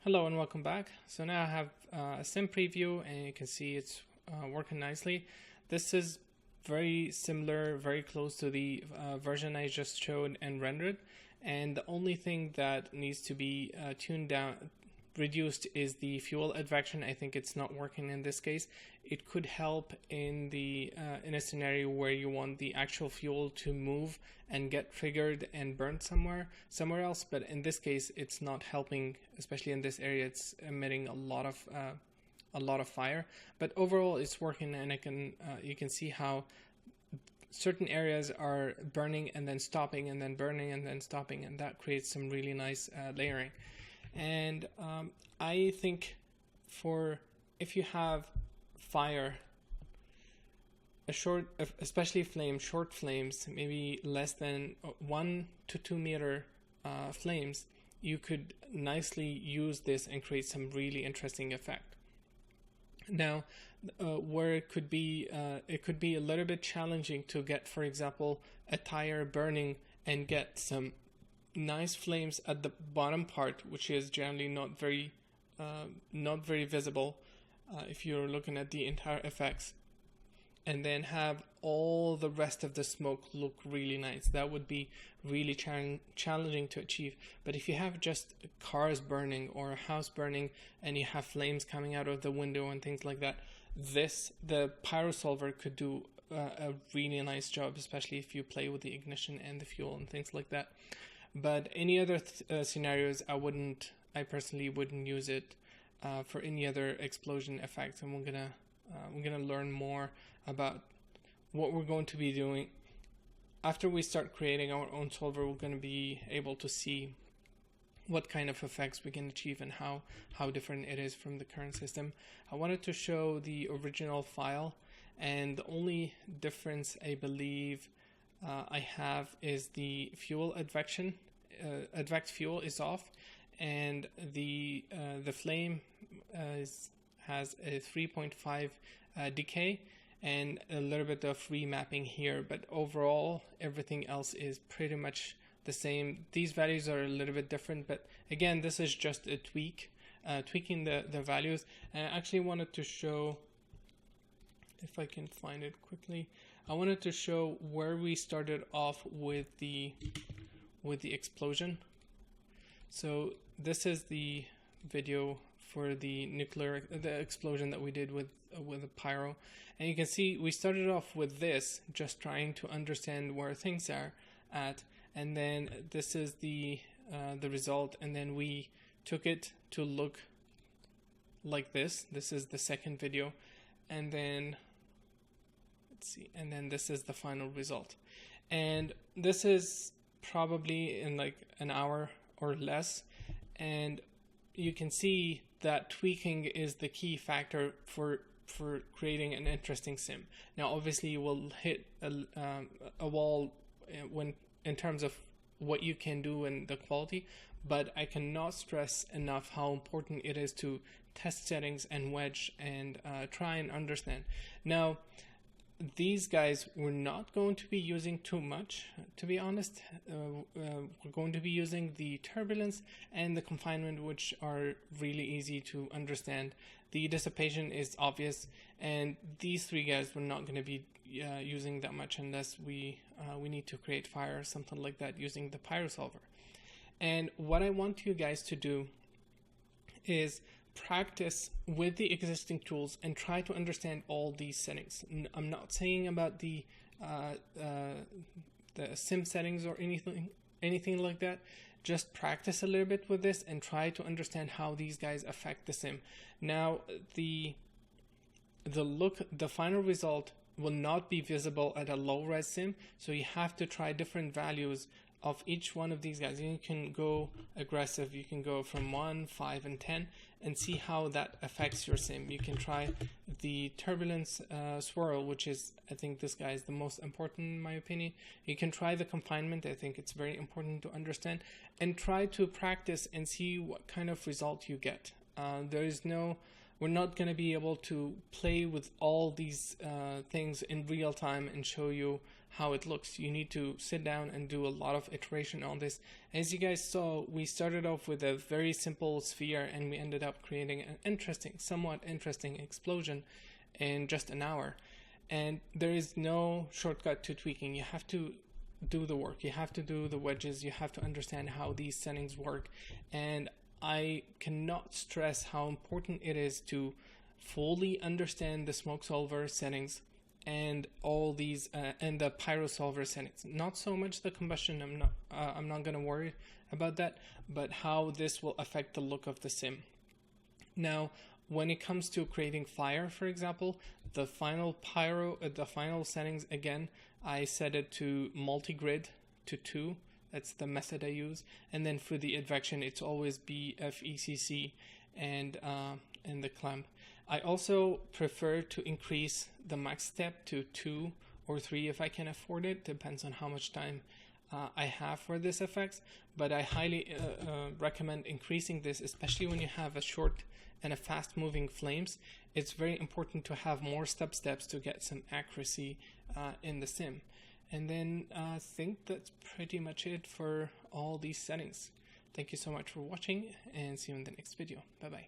Hello and welcome back. So now I have a sim preview and you can see it's working nicely. This is very similar, very close to the version I just showed and rendered. And the only thing that needs to be tuned down, reduced is the fuel advection. I think it's not working in this case. It could help in in a scenario where you want the actual fuel to move and get triggered and burnt somewhere else, but in this case it's not helping, especially in this area. It's emitting a lot of fire, but overall it's working, and you can see how certain areas are burning and then stopping and then burning and then stopping, and that creates some really nice layering. And I think if you have fire, especially short flames, maybe less than 1 to 2 meter flames, you could nicely use this and create some really interesting effect. Now, where it could be a little bit challenging to get, for example, a tire burning and get some nice flames at the bottom part, which is generally not very visible if you're looking at the entire effects, and then have all the rest of the smoke look really nice. That would be really challenging to achieve. But if you have just cars burning or a house burning and you have flames coming out of the window and things like that, the pyro solver could do a really nice job, especially if you play with the ignition and the fuel and things like that. But any other scenarios, I personally wouldn't use it for any other explosion effects. And we're gonna learn more about what we're going to be doing after we start creating our own solver. We're going to be able to see what kind of effects we can achieve and how different it is from the current system. I wanted to show the original file, and the only difference I believe I have is the fuel advection. Advect fuel is off, and the flame has a 3.5 decay and a little bit of remapping here, but overall everything else is pretty much the same. These values are a little bit different, but again, this is just a tweaking the values. And I actually wanted to show, if I can find it quickly, I wanted to show where we started off with the explosion. So this is the video for the explosion that we did with a pyro, and you can see we started off with this, just trying to understand where things are at, and then this is the result, and then we took it to look like this. This is the second video, and then let's see, and then this is the final result, and this is probably in like an hour or less, and you can see that tweaking is the key factor for creating an interesting sim. Now obviously you will hit a wall when in terms of what you can do and the quality, but I cannot stress enough how important it is to test settings and wedge and try and understand. Now these guys we're not going to be using too much, to be honest. We're going to be using the turbulence and the confinement, which are really easy to understand. The dissipation is obvious, and these three guys we're not going to be using that much unless we need to create fire or something like that using the pyro solver. And what I want you guys to do is practice with the existing tools and try to understand all these settings. I'm not saying about the sim settings or anything like that. Just practice a little bit with this and try to understand how these guys affect the sim. Now the final result will not be visible at a low res sim, so you have to try different values of each one of these guys. You can go aggressive, you can go from 1, 5, and 10 and see how that affects your sim. You can try the turbulence swirl, which is, I think this guy is the most important in my opinion. You can try the confinement. I think it's very important to understand, and try to practice and see what kind of result you get. We're not going to be able to play with all these things in real time and show you how it looks. You need to sit down and do a lot of iteration on this. As you guys saw, we started off with a very simple sphere and we ended up creating an interesting, somewhat interesting explosion in just an hour. And there is no shortcut to tweaking. You have to do the work. You have to do the wedges. You have to understand how these settings work. And I cannot stress how important it is to fully understand the smoke solver settings and all these and the pyro solver settings. Not so much the combustion. I'm not going to worry about that, but how this will affect the look of the sim. Now, when it comes to creating fire, for example, the final pyro, the final settings, again, I set it to multi-grid to 2. That's the method I use. And then for the advection, it's always BFECC and the clamp. I also prefer to increase the max step to 2 or 3 if I can afford it. Depends on how much time I have for this effects, but I highly recommend increasing this, especially when you have a short and a fast moving flames. It's very important to have more steps to get some accuracy in the sim. And then I think that's pretty much it for all these settings. Thank you so much for watching and see you in the next video. Bye bye.